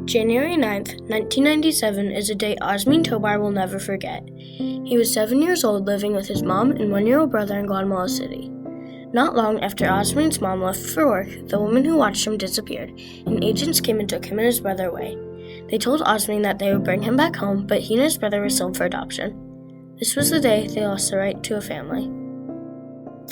January 9th, 1997 is a day Osmin Tobar will never forget. He was 7 years old living with his mom and 1-year-old brother in Guatemala City. Not long after Osmin's mom left for work, the woman who watched him disappeared, and agents came and took him and his brother away. They told Osmin that they would bring him back home, but he and his brother were sold for adoption. This was the day they lost the right to a family.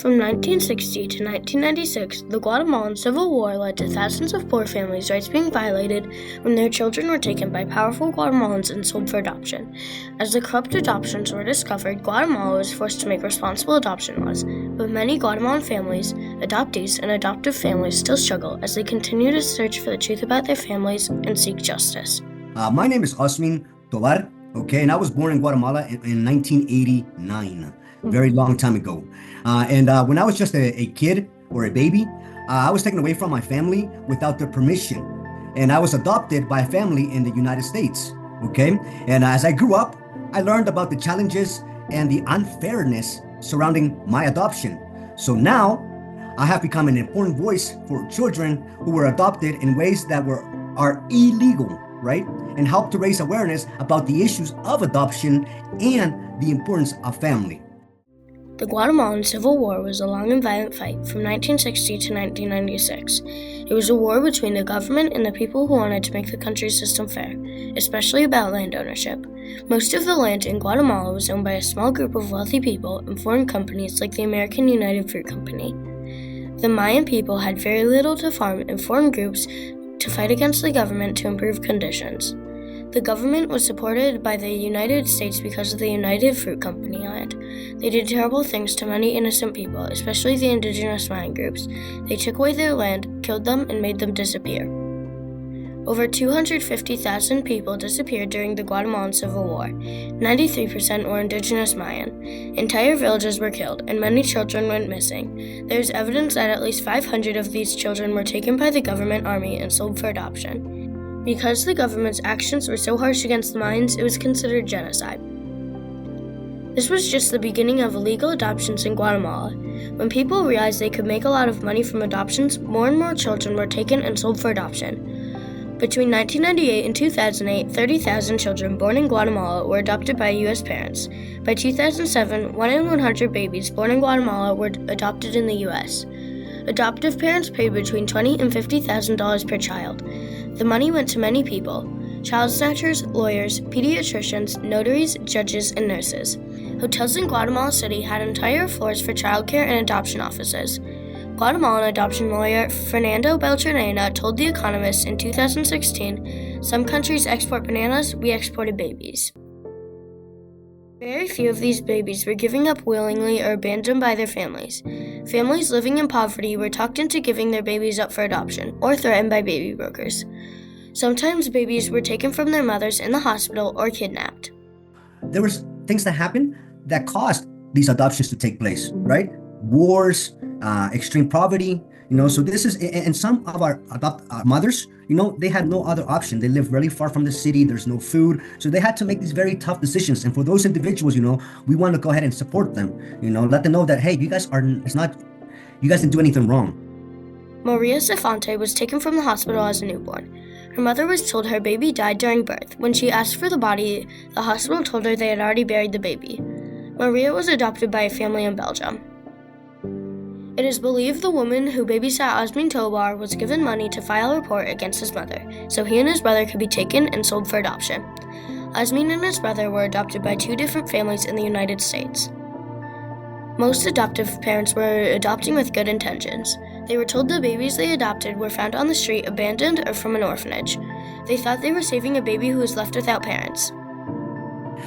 From 1960 to 1996, the Guatemalan Civil War led to thousands of poor families' rights being violated when their children were taken by powerful Guatemalans and sold for adoption. As the corrupt adoptions were discovered, Guatemala was forced to make responsible adoption laws, but many Guatemalan families, adoptees, and adoptive families still struggle as they continue to search for the truth about their families and seek justice. My name is Osmin Tobar, and I was born in Guatemala in 1989. Very long time ago. When I was just a kid or a baby, I was taken away from my family without their permission. And I was adopted by a family in the United States. And as I grew up, I learned about the challenges and the unfairness surrounding my adoption. So now I have become an important voice for children who were adopted in ways that are illegal, right? And help to raise awareness about the issues of adoption and the importance of family. The Guatemalan Civil War was a long and violent fight from 1960 to 1996. It was a war between the government and the people who wanted to make the country's system fair, especially about land ownership. Most of the land in Guatemala was owned by a small group of wealthy people and foreign companies like the American United Fruit Company. The Mayan people had very little to farm and formed groups to fight against the government to improve conditions. The government was supported by the United States because of the United Fruit Company land. They did terrible things to many innocent people, especially the indigenous Mayan groups. They took away their land, killed them, and made them disappear. Over 250,000 people disappeared during the Guatemalan Civil War. 93% were indigenous Mayan. Entire villages were killed, and many children went missing. There is evidence that at least 500 of these children were taken by the government army and sold for adoption. Because the government's actions were so harsh against the Mayans, it was considered genocide. This was just the beginning of illegal adoptions in Guatemala. When people realized they could make a lot of money from adoptions, more and more children were taken and sold for adoption. Between 1998 and 2008, 30,000 children born in Guatemala were adopted by U.S. parents. By 2007, 1 in 100 babies born in Guatemala were adopted in the U.S. Adoptive parents paid between $20,000 and $50,000 per child. The money went to many people: child snatchers, lawyers, pediatricians, notaries, judges, and nurses. Hotels in Guatemala City had entire floors for childcare and adoption offices. Guatemalan adoption lawyer Fernando Beltranena told The Economist in 2016, "Some countries export bananas, we exported babies." Very few of these babies were given up willingly or abandoned by their families. Families living in poverty were talked into giving their babies up for adoption or threatened by baby brokers. Sometimes babies were taken from their mothers in the hospital or kidnapped. There was things that happened that caused these adoptions to take place, right? Wars, extreme poverty, so this is, and some of our mothers, they had no other option. They lived really far from the city. There's no food. So they had to make these very tough decisions. And for those individuals, we want to go ahead and support them, let them know that, hey, you guys didn't do anything wrong. Maria Cefante was taken from the hospital as a newborn. Her mother was told her baby died during birth. When she asked for the body, the hospital told her they had already buried the baby. Maria was adopted by a family in Belgium. It is believed the woman who babysat Osmin Tobar was given money to file a report against his mother, so he and his brother could be taken and sold for adoption. Osmin and his brother were adopted by 2 different families in the United States. Most adoptive parents were adopting with good intentions. They were told the babies they adopted were found on the street, abandoned, or from an orphanage. They thought they were saving a baby who was left without parents.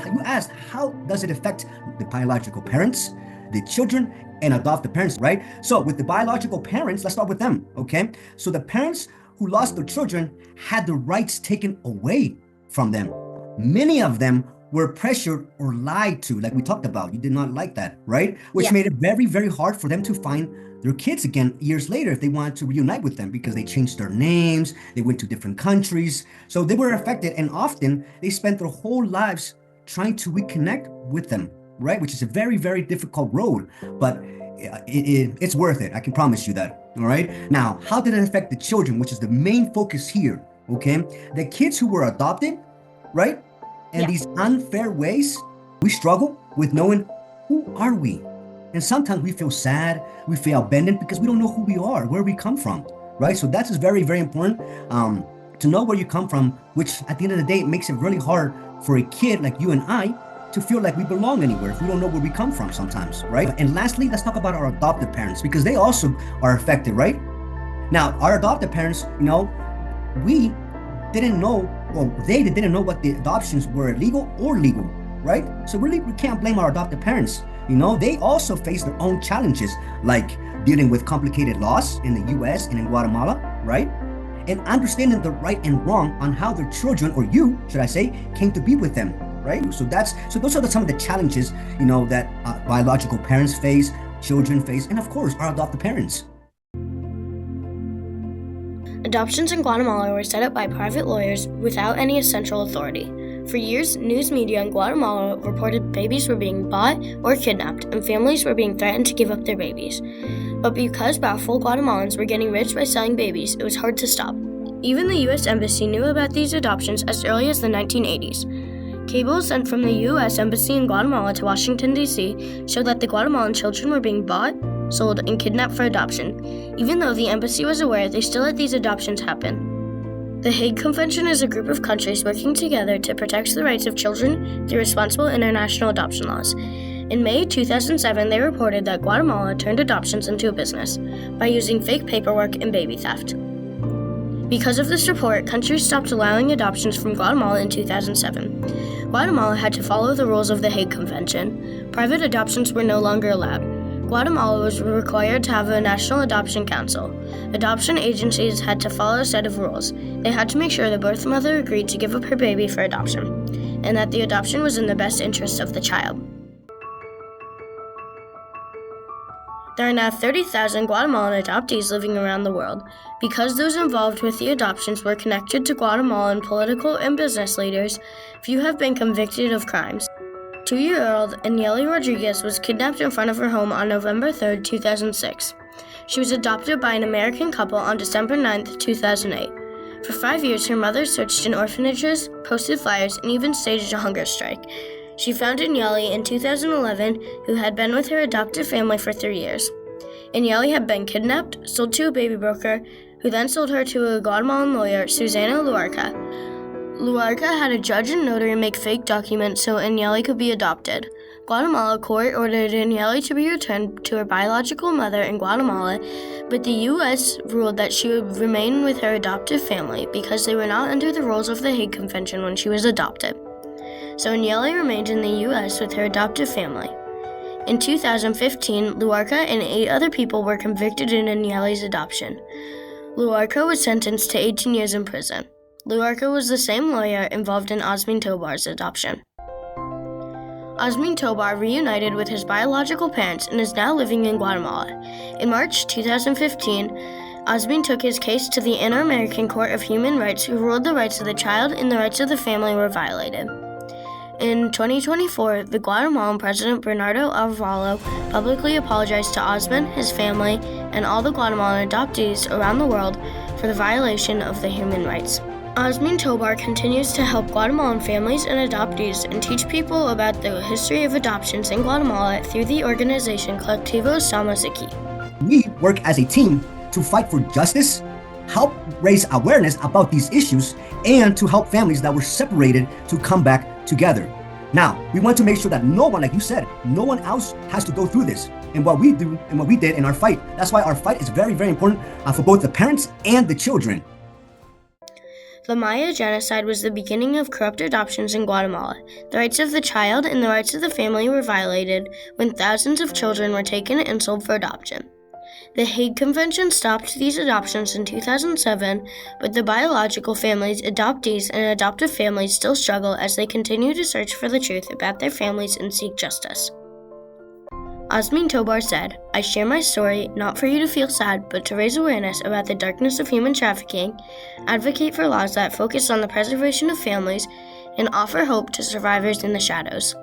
You asked, how does it affect the biological parents, the children, and adoptive parents, right? So with the biological parents, let's start with them, okay? So the parents who lost their children had the rights taken away from them. Many of them were pressured or lied to, like we talked about. You did not like that, right? Which made it very, very hard for them to find their kids again years later if they wanted to reunite with them, because they changed their names, they went to different countries. So they were affected, and often they spent their whole lives trying to reconnect with them, right? Which is a very, very difficult road, but it's worth it. I can promise you that, all right? Now, how did it affect the children, which is the main focus here, okay? The kids who were adopted, right? And Yeah. these unfair ways, we struggle with knowing who are we? And sometimes we feel sad, we feel abandoned because we don't know who we are, where we come from, right? So that is very, very important to know where you come from, which at the end of the day, it makes it really hard for a kid like you and I to feel like we belong anywhere if we don't know where we come from sometimes, right? And lastly, let's talk about our adoptive parents because they also are affected, right? Now, our adoptive parents, we didn't know, well, they didn't know what the adoptions were illegal or legal, right? So really, we can't blame our adoptive parents. They also face their own challenges, like dealing with complicated laws in the US and in Guatemala, right? And understanding the right and wrong on how their children, or you, should I say, came to be with them, right? So those are some of the challenges, that biological parents face, children face, and of course, our adoptive parents. Adoptions in Guatemala were set up by private lawyers without any central authority. For years, news media in Guatemala reported babies were being bought or kidnapped, and families were being threatened to give up their babies. But because powerful Guatemalans were getting rich by selling babies, it was hard to stop. Even the U.S. Embassy knew about these adoptions as early as the 1980s. Cables sent from the U.S. Embassy in Guatemala to Washington, D.C. showed that the Guatemalan children were being bought, sold, and kidnapped for adoption. Even though the embassy was aware, they still let these adoptions happen. The Hague Convention is a group of countries working together to protect the rights of children through responsible international adoption laws. In May 2007, they reported that Guatemala turned adoptions into a business by using fake paperwork and baby theft. Because of this report, countries stopped allowing adoptions from Guatemala in 2007. Guatemala had to follow the rules of the Hague Convention. Private adoptions were no longer allowed. Guatemala was required to have a national adoption council. Adoption agencies had to follow a set of rules. They had to make sure the birth mother agreed to give up her baby for adoption, and that the adoption was in the best interest of the child. There are now 30,000 Guatemalan adoptees living around the world. Because those involved with the adoptions were connected to Guatemalan political and business leaders, few have been convicted of crimes. 2-year-old Anieli Rodriguez was kidnapped in front of her home on November 3, 2006. She was adopted by an American couple on December 9, 2008. For 5 years, her mother searched in orphanages, posted flyers, and even staged a hunger strike. She found Anieli in 2011, who had been with her adoptive family for 3 years. Anieli had been kidnapped, sold to a baby broker, who then sold her to a Guatemalan lawyer, Susana Luarca. Luarca had a judge and notary make fake documents so Anieli could be adopted. Guatemala court ordered Anieli to be returned to her biological mother in Guatemala, but the U.S. ruled that she would remain with her adoptive family because they were not under the rules of the Hague Convention when she was adopted. So Anieli remained in the U.S. with her adoptive family. In 2015, Luarca and 8 other people were convicted in Anieli's adoption. Luarca was sentenced to 18 years in prison. Luarca was the same lawyer involved in Osmin Tobar's adoption. Osmin Tobar reunited with his biological parents and is now living in Guatemala. In March 2015, Osmin took his case to the Inter-American Court of Human Rights, who ruled the rights of the child and the rights of the family were violated. In 2024, the Guatemalan President Bernardo Arevalo publicly apologized to Osmin, his family, and all the Guatemalan adoptees around the world for the violation of the human rights. Osmin Tobar continues to help Guatemalan families and adoptees and teach people about the history of adoptions in Guatemala through the organization Colectivo Somos Aquí. We work as a team to fight for justice, help raise awareness about these issues, and to help families that were separated to come back together. Now, we want to make sure that no one, like you said, no one else has to go through this. And what we do and what we did in our fight, that's why our fight is very, very important for both the parents and the children. The Maya genocide was the beginning of corrupt adoptions in Guatemala. The rights of the child and the rights of the family were violated when thousands of children were taken and sold for adoption. The Hague Convention stopped these adoptions in 2007, but the biological families, adoptees, and adoptive families still struggle as they continue to search for the truth about their families and seek justice. Osmin Tobar said, "I share my story not for you to feel sad, but to raise awareness about the darkness of human trafficking, advocate for laws that focus on the preservation of families, and offer hope to survivors in the shadows."